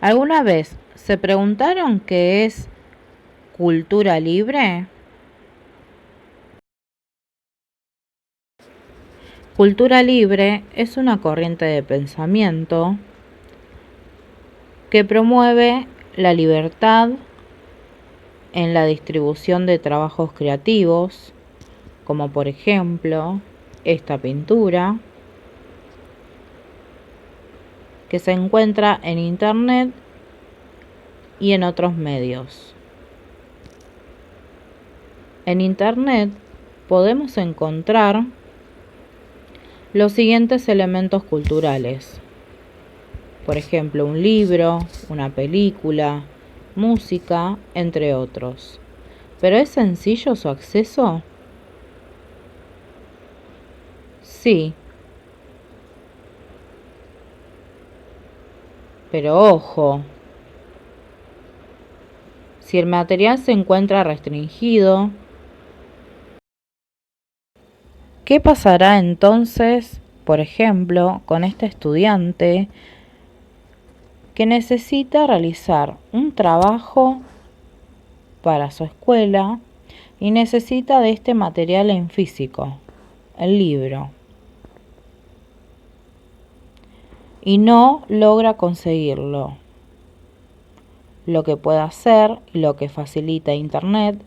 ¿Alguna vez se preguntaron qué es cultura libre? Cultura libre es una corriente de pensamiento que promueve la libertad en la distribución de trabajos creativos, como por ejemplo esta pintura, que se encuentra en internet y en otros medios. En internet podemos encontrar los siguientes elementos culturales. Por ejemplo, un libro, una película, música, entre otros. ¿Pero es sencillo su acceso? Sí. Pero ojo, si el material se encuentra restringido, ¿qué pasará entonces, por ejemplo, con este estudiante que necesita realizar un trabajo para su escuela y necesita de este material en físico, el libro, y no logra conseguirlo? Lo que puede hacer y lo que facilita Internet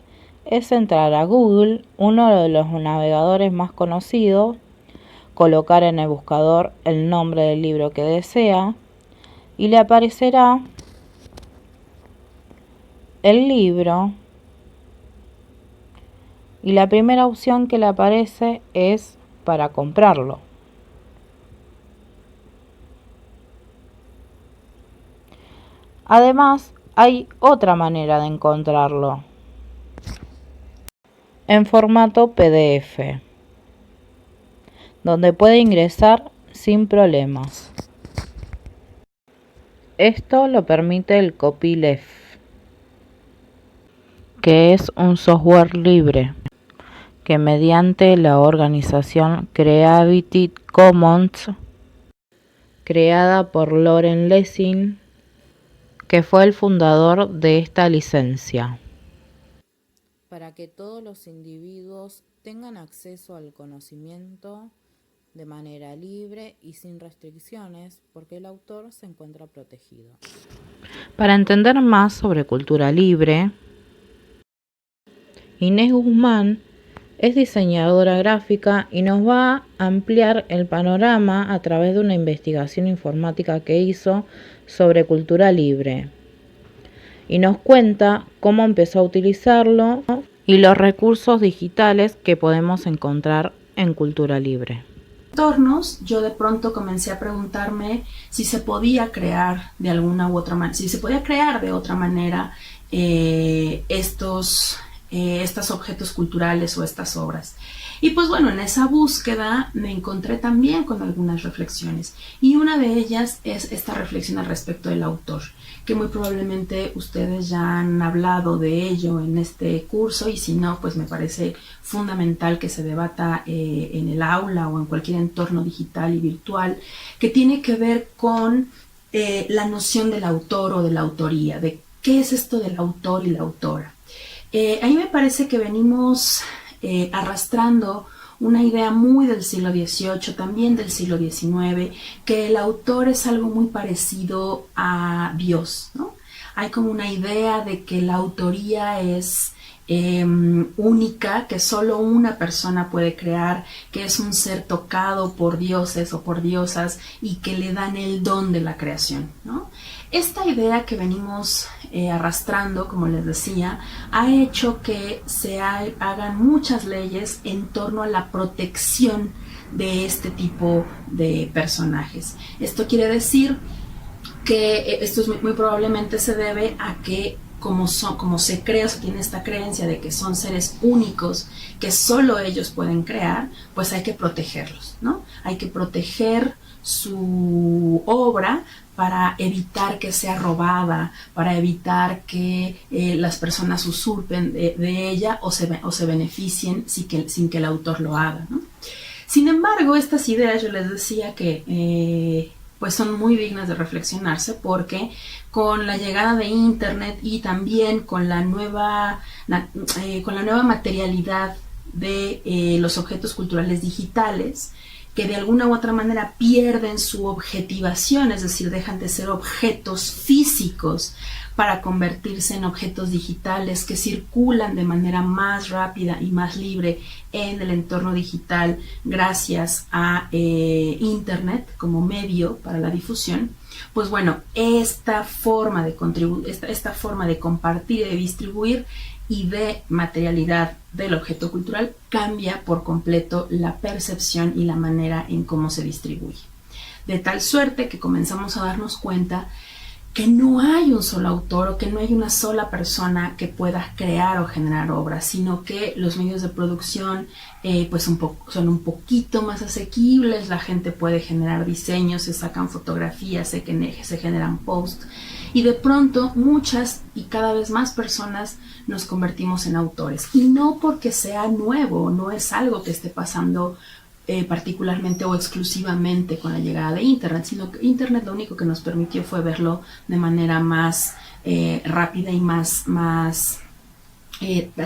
es entrar a Google, uno de los navegadores más conocidos, colocar en el buscador el nombre del libro que desea y le aparecerá el libro, y la primera opción que le aparece es para comprarlo. Además, hay otra manera de encontrarlo, en formato PDF, donde puede ingresar sin problemas. Esto lo permite el copyleft, que es un software libre que mediante la organización Creative Commons, creada por Loren Lessing, que fue el fundador de esta licencia, para que todos los individuos tengan acceso al conocimiento de manera libre y sin restricciones, porque el autor se encuentra protegido. Para entender más sobre cultura libre, Inés Guzmán es diseñadora gráfica y nos va a ampliar el panorama a través de una investigación informática que hizo sobre cultura libre. Y nos cuenta cómo empezó a utilizarlo y los recursos digitales que podemos encontrar en cultura libre. Entornos, yo de pronto comencé a preguntarme si se podía crear de alguna u otra manera, si se podía crear de otra manera estos objetos culturales o estas obras. Y pues bueno, en esa búsqueda me encontré también con algunas reflexiones, y una de ellas es esta reflexión al respecto del autor, que muy probablemente ustedes ya han hablado de ello en este curso, y si no, pues me parece fundamental que se debata en el aula o en cualquier entorno digital y virtual, que tiene que ver con la noción del autor o de la autoría, de qué es esto del autor y la autora. A mí me parece que venimos arrastrando una idea muy del siglo XVIII, también del siglo XIX, que el autor es algo muy parecido a Dios, ¿no? Hay como una idea de que la autoría es única, que solo una persona puede crear, que es un ser tocado por dioses o por diosas y que le dan el don de la creación, ¿no? Esta idea que venimos arrastrando, como les decía, ha hecho que se hagan muchas leyes en torno a la protección de este tipo de personajes. Esto quiere decir que esto muy probablemente se debe a que como se crea, se tiene esta creencia de que son seres únicos, que solo ellos pueden crear, pues hay que protegerlos, ¿no? Hay que proteger su obra para evitar que sea robada, para evitar que las personas usurpen de ella o se beneficien sin que el autor lo haga, ¿no? Sin embargo, estas ideas, yo les decía que pues son muy dignas de reflexionarse, porque con la llegada de Internet y también con la nueva materialidad de los objetos culturales digitales, que de alguna u otra manera pierden su objetivación, es decir, dejan de ser objetos físicos para convertirse en objetos digitales que circulan de manera más rápida y más libre en el entorno digital gracias a Internet como medio para la difusión. Pues bueno, esta forma de compartir y de distribuir y de materialidad del objeto cultural cambia por completo la percepción y la manera en cómo se distribuye. De tal suerte que comenzamos a darnos cuenta que no hay un solo autor o que no hay una sola persona que pueda crear o generar obras, sino que los medios de producción pues son un poquito más asequibles, la gente puede generar diseños, se sacan fotografías, se generan posts, y de pronto muchas y cada vez más personas nos convertimos en autores. Y no porque sea nuevo, no es algo que esté pasando particularmente o exclusivamente con la llegada de Internet, sino que Internet lo único que nos permitió fue verlo de manera más rápida y más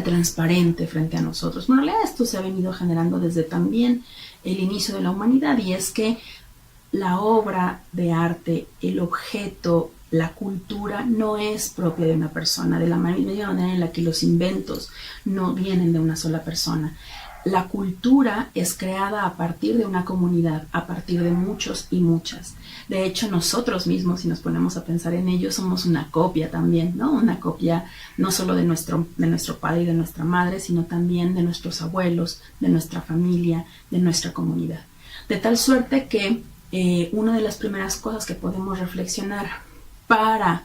transparente frente a nosotros. Bueno, en realidad esto se ha venido generando desde también el inicio de la humanidad, y es que la obra de arte, el objeto, la cultura no es propia de una persona, de la misma manera en la que los inventos no vienen de una sola persona. La cultura es creada a partir de una comunidad, a partir de muchos y muchas. De hecho, nosotros mismos, si nos ponemos a pensar en ello, somos una copia también, ¿no? Una copia no solo de nuestro padre y de nuestra madre, sino también de nuestros abuelos, de nuestra familia, de nuestra comunidad. De tal suerte que una de las primeras cosas que podemos reflexionar para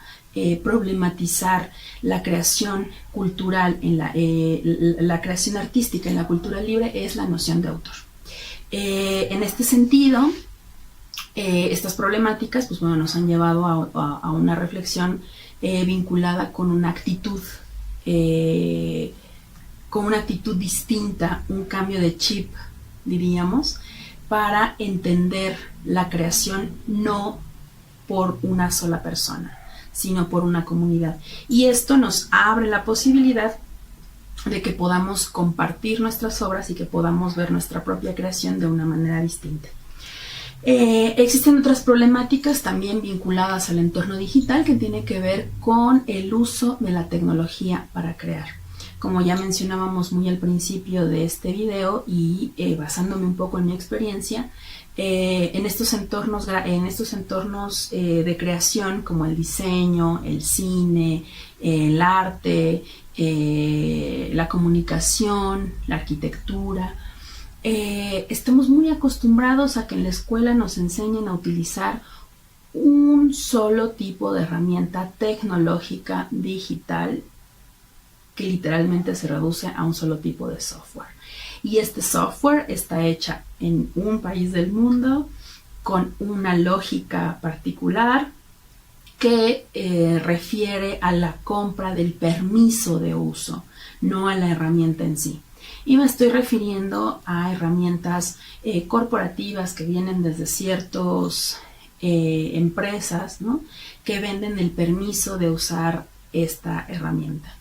problematizar la creación cultural, la creación artística en la cultura libre, es la noción de autor. En este sentido, estas problemáticas pues, bueno, nos han llevado a una reflexión vinculada con una actitud distinta, un cambio de chip, diríamos, para entender la creación no por una sola persona, sino por una comunidad. Y esto nos abre la posibilidad de que podamos compartir nuestras obras y que podamos ver nuestra propia creación de una manera distinta. Existen otras problemáticas también vinculadas al entorno digital que tiene que ver con el uso de la tecnología para crear. Como ya mencionábamos muy al principio de este video y basándome un poco en mi experiencia, en estos entornos de creación como el diseño, el cine, el arte, la comunicación, la arquitectura, estamos muy acostumbrados a que en la escuela nos enseñen a utilizar un solo tipo de herramienta tecnológica digital que literalmente se reduce a un solo tipo de software. Y este software está hecha en un país del mundo con una lógica particular que refiere a la compra del permiso de uso, no a la herramienta en sí. Y me estoy refiriendo a herramientas corporativas que vienen desde ciertas empresas, ¿no?, que venden el permiso de usar esta herramienta.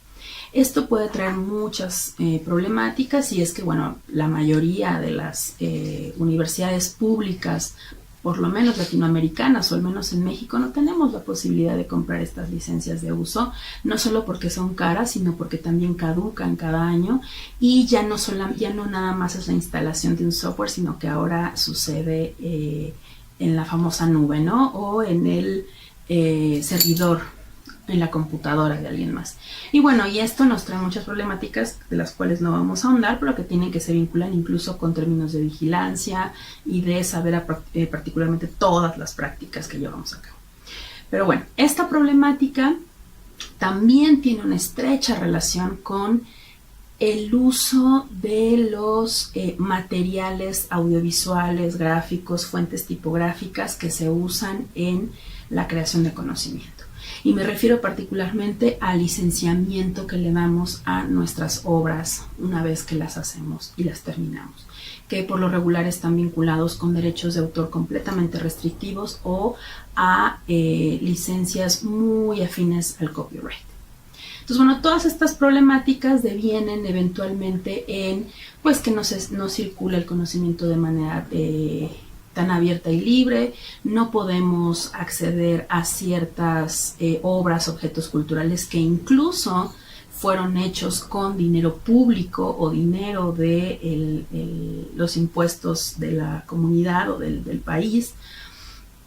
Esto puede traer muchas problemáticas, y es que, bueno, la mayoría de las universidades públicas, por lo menos latinoamericanas o al menos en México, no tenemos la posibilidad de comprar estas licencias de uso, no solo porque son caras, sino porque también caducan cada año, y ya no nada más es la instalación de un software, sino que ahora sucede en la famosa nube, ¿no?, o en el servidor, en la computadora de alguien más. Y bueno, y esto nos trae muchas problemáticas de las cuales no vamos a ahondar, pero que tienen que se vinculan incluso con términos de vigilancia y de saber particularmente todas las prácticas que llevamos a cabo. Pero bueno, esta problemática también tiene una estrecha relación con el uso de los materiales audiovisuales, gráficos, fuentes tipográficas que se usan en la creación de conocimiento. Y me refiero particularmente al licenciamiento que le damos a nuestras obras una vez que las hacemos y las terminamos, que por lo regular están vinculados con derechos de autor completamente restrictivos o a licencias muy afines al copyright. Entonces, bueno, todas estas problemáticas devienen eventualmente en pues que no circula el conocimiento de manera tan abierta y libre, no podemos acceder a ciertas obras, objetos culturales que incluso fueron hechos con dinero público o dinero de los impuestos de la comunidad o del país,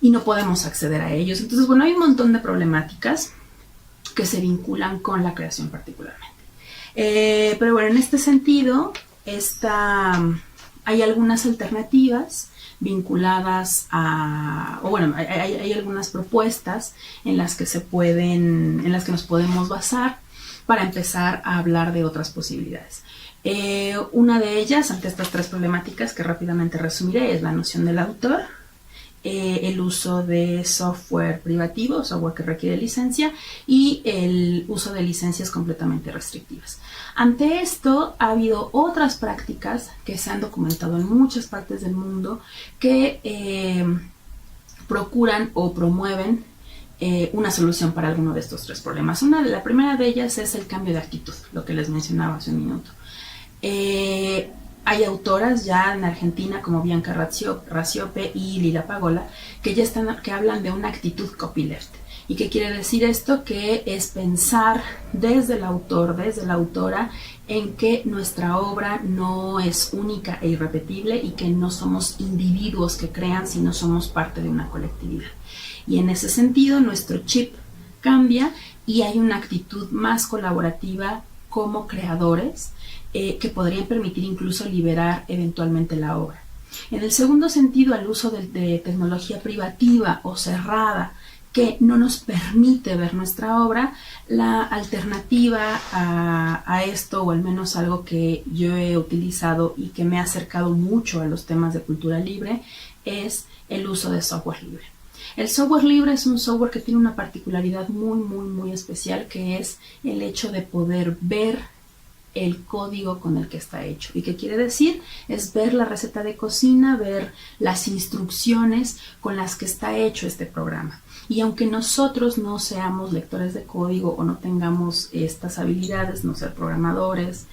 y no podemos acceder a ellos. Entonces, bueno, hay un montón de problemáticas que se vinculan con la creación particularmente. Pero bueno, en este sentido, hay algunas alternativas vinculadas hay algunas propuestas en las que nos podemos basar para empezar a hablar de otras posibilidades. Una de ellas, ante estas tres problemáticas que rápidamente resumiré, es la noción del autor, el uso de software privativo, software que requiere licencia, y el uso de licencias completamente restrictivas. Ante esto, ha habido otras prácticas que se han documentado en muchas partes del mundo que procuran o promueven una solución para alguno de estos tres problemas. La primera de ellas es el cambio de actitud, lo que les mencionaba hace un minuto. Hay autoras ya en Argentina como Bianca Rasiope y Lila Pagola que hablan de una actitud copyleft. ¿Y qué quiere decir esto? Que es pensar desde el autor, desde la autora, en que nuestra obra no es única e irrepetible y que no somos individuos que crean, sino somos parte de una colectividad. Y en ese sentido nuestro chip cambia y hay una actitud más colaborativa como creadores que podrían permitir incluso liberar eventualmente la obra. En el segundo sentido, al uso de tecnología privativa o cerrada que no nos permite ver nuestra obra, la alternativa a esto, o al menos algo que yo he utilizado y que me ha acercado mucho a los temas de cultura libre, es el uso de software libre. El software libre es un software que tiene una particularidad muy, muy, muy especial, que es el hecho de poder ver el código con el que está hecho. ¿Y qué quiere decir? Es ver la receta de cocina, ver las instrucciones con las que está hecho este programa. Y aunque nosotros no seamos lectores de código o no tengamos estas habilidades, no ser programadores,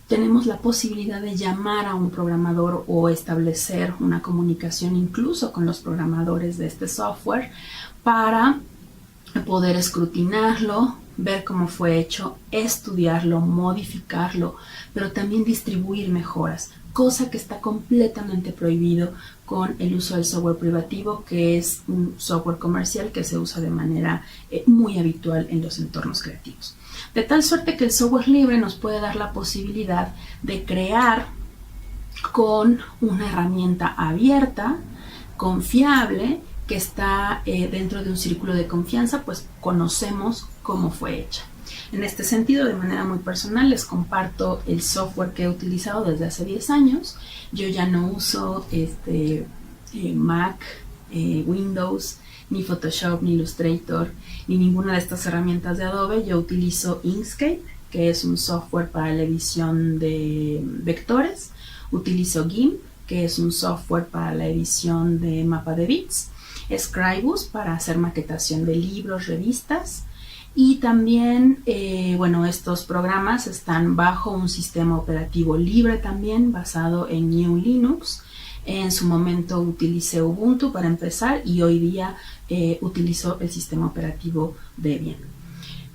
tenemos la posibilidad de llamar a un programador o establecer una comunicación incluso con los programadores de este software para poder escrutinarlo, ver cómo fue hecho, estudiarlo, modificarlo, pero también distribuir mejoras, cosa que está completamente prohibido con el uso del software privativo, que es un software comercial que se usa de manera muy habitual en los entornos creativos. De tal suerte que el software libre nos puede dar la posibilidad de crear con una herramienta abierta, confiable, que está dentro de un círculo de confianza, pues conocemos cómo fue hecha. En este sentido, de manera muy personal, les comparto el software que he utilizado desde hace 10 años. Yo ya no uso Mac, Windows, ni Photoshop, ni Illustrator, ni ninguna de estas herramientas de Adobe. Yo utilizo Inkscape, que es un software para la edición de vectores. Utilizo GIMP, que es un software para la edición de mapa de bits. Scribus para hacer maquetación de libros, revistas, y también, estos programas están bajo un sistema operativo libre también, basado en GNU Linux. En su momento utilicé Ubuntu para empezar y hoy día utilizo el sistema operativo Debian.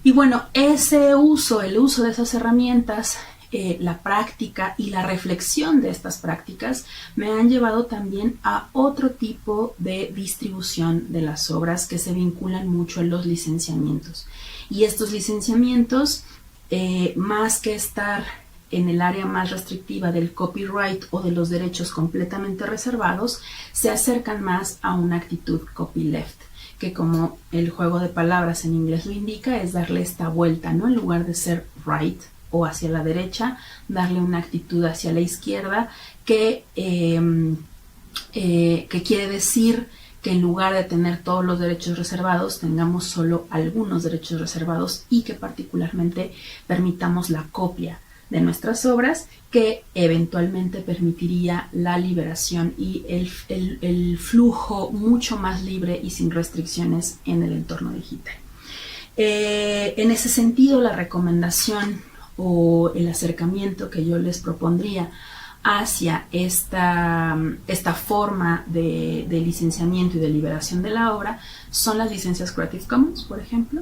Y bueno, el uso de esas herramientas, la práctica y la reflexión de estas prácticas me han llevado también a otro tipo de distribución de las obras que se vinculan mucho a los licenciamientos. Y estos licenciamientos, más que estar en el área más restrictiva del copyright o de los derechos completamente reservados, se acercan más a una actitud copyleft, que como el juego de palabras en inglés lo indica, es darle esta vuelta, ¿no? En lugar de ser right o hacia la derecha, darle una actitud hacia la izquierda que quiere decir que en lugar de tener todos los derechos reservados, tengamos solo algunos derechos reservados y que particularmente permitamos la copia de nuestras obras, que eventualmente permitiría la liberación y el flujo mucho más libre y sin restricciones en el entorno digital. En ese sentido, la recomendación o el acercamiento que yo les propondría hacia esta forma de licenciamiento y de liberación de la obra son las licencias Creative Commons, por ejemplo,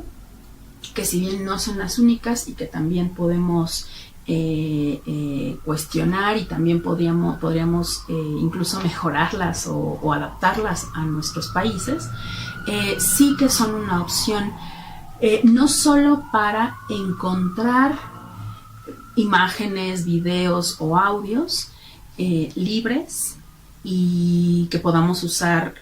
que si bien no son las únicas y que también podemos cuestionar y también podríamos incluso mejorarlas o adaptarlas a nuestros países, sí que son una opción no solo para encontrar imágenes, videos o audios libres y que podamos usar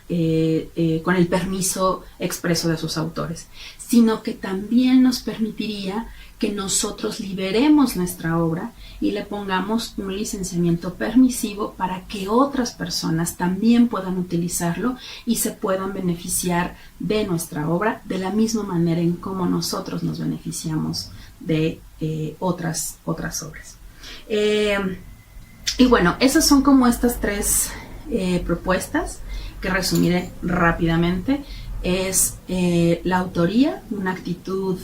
con el permiso expreso de sus autores, sino que también nos permitiría que nosotros liberemos nuestra obra y le pongamos un licenciamiento permisivo para que otras personas también puedan utilizarlo y se puedan beneficiar de nuestra obra de la misma manera en como nosotros nos beneficiamos de otras obras. Y bueno, esas son como estas tres propuestas que resumiré rápidamente. Es la autoría, una actitud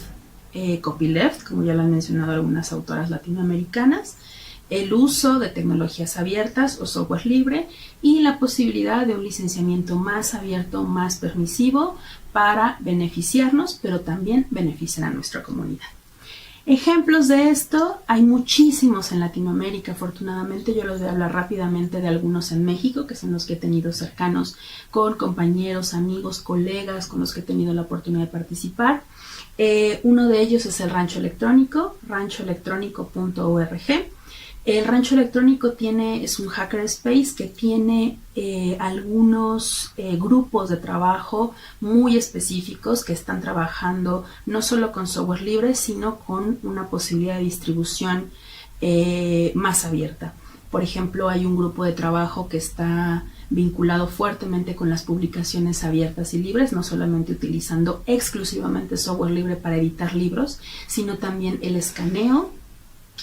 copyleft, como ya lo han mencionado algunas autoras latinoamericanas, el uso de tecnologías abiertas o software libre y la posibilidad de un licenciamiento más abierto, más permisivo para beneficiarnos, pero también beneficiar a nuestra comunidad. Ejemplos de esto hay muchísimos en Latinoamérica, afortunadamente. Yo les voy a hablar rápidamente de algunos en México, que son los que he tenido cercanos con compañeros, amigos, colegas con los que he tenido la oportunidad de participar. Uno de ellos es el Rancho Electrónico, ranchoelectrónico.org. El Rancho Electrónico es un hackerspace que tiene algunos grupos de trabajo muy específicos que están trabajando no solo con software libre, sino con una posibilidad de distribución más abierta. Por ejemplo, hay un grupo de trabajo que está vinculado fuertemente con las publicaciones abiertas y libres, no solamente utilizando exclusivamente software libre para editar libros, sino también el escaneo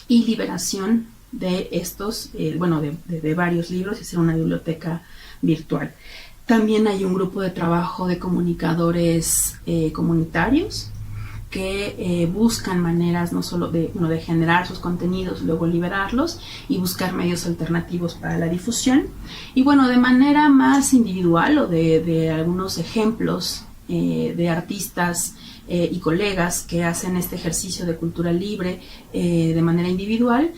y liberación de estos, de varios libros y hacer una biblioteca virtual. También hay un grupo de trabajo de comunicadores comunitarios que buscan maneras no solo de generar sus contenidos, luego liberarlos y buscar medios alternativos para la difusión. Y bueno, de manera más individual o de algunos ejemplos de artistas y colegas que hacen este ejercicio de cultura libre de manera individual,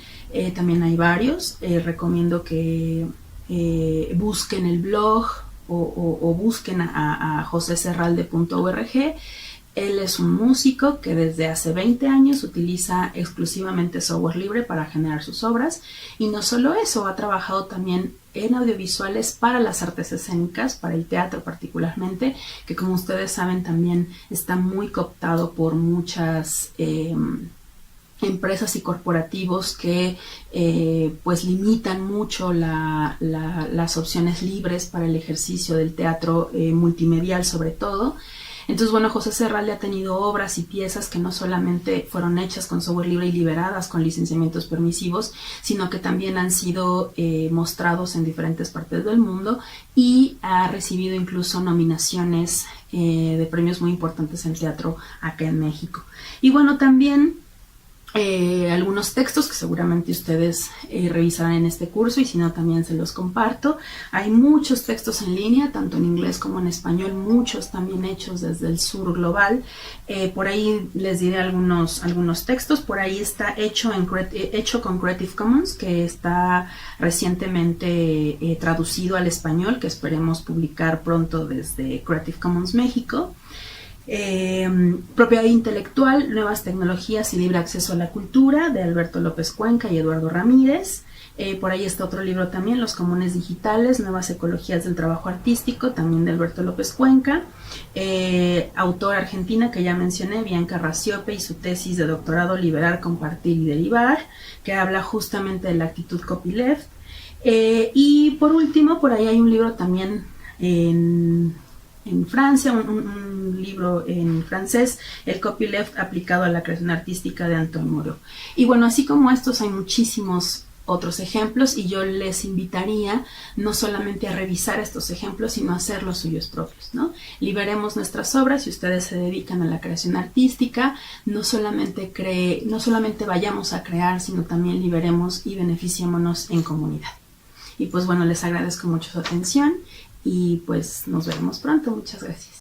también hay varios. Recomiendo que busquen el blog o busquen a joseserralde.org. Él es un músico que desde hace 20 años utiliza exclusivamente software libre para generar sus obras, y no solo eso, ha trabajado también en audiovisuales para las artes escénicas, para el teatro particularmente, que como ustedes saben también está muy cooptado por muchas empresas y corporativos que pues limitan mucho las opciones libres para el ejercicio del teatro multimedial sobre todo. Entonces, bueno, José Serralde ha tenido obras y piezas que no solamente fueron hechas con software libre y liberadas con licenciamientos permisivos, sino que también han sido mostrados en diferentes partes del mundo y ha recibido incluso nominaciones de premios muy importantes en teatro acá en México. Y bueno, también algunos textos que seguramente ustedes revisarán en este curso, y si no también se los comparto. Hay muchos textos en línea, tanto en inglés como en español, muchos también hechos desde el sur global. Por ahí les diré algunos textos. Por ahí está hecho con Creative Commons, que está recientemente traducido al español, que esperemos publicar pronto desde Creative Commons México. Propiedad intelectual, nuevas tecnologías y libre acceso a la cultura, de Alberto López Cuenca y Eduardo Ramírez. Por ahí está otro libro también, Los comunes digitales, nuevas ecologías del trabajo artístico, también de Alberto López Cuenca. Autora argentina que ya mencioné, Bianca Rasiope, y su tesis de doctorado, Liberar, Compartir y Derivar, que habla justamente de la actitud copyleft. Y por último, por ahí hay un libro también en en Francia, un libro en francés, El copyleft aplicado a la creación artística de Antoine Moreau. Y bueno, así como estos hay muchísimos otros ejemplos y yo les invitaría no solamente a revisar estos ejemplos, sino a hacer los suyos propios, ¿no? Liberemos nuestras obras. Si ustedes se dedican a la creación artística, no solamente vayamos a crear, sino también liberemos y beneficiémonos en comunidad. Y pues bueno, les agradezco mucho su atención y pues nos veremos pronto. Muchas gracias.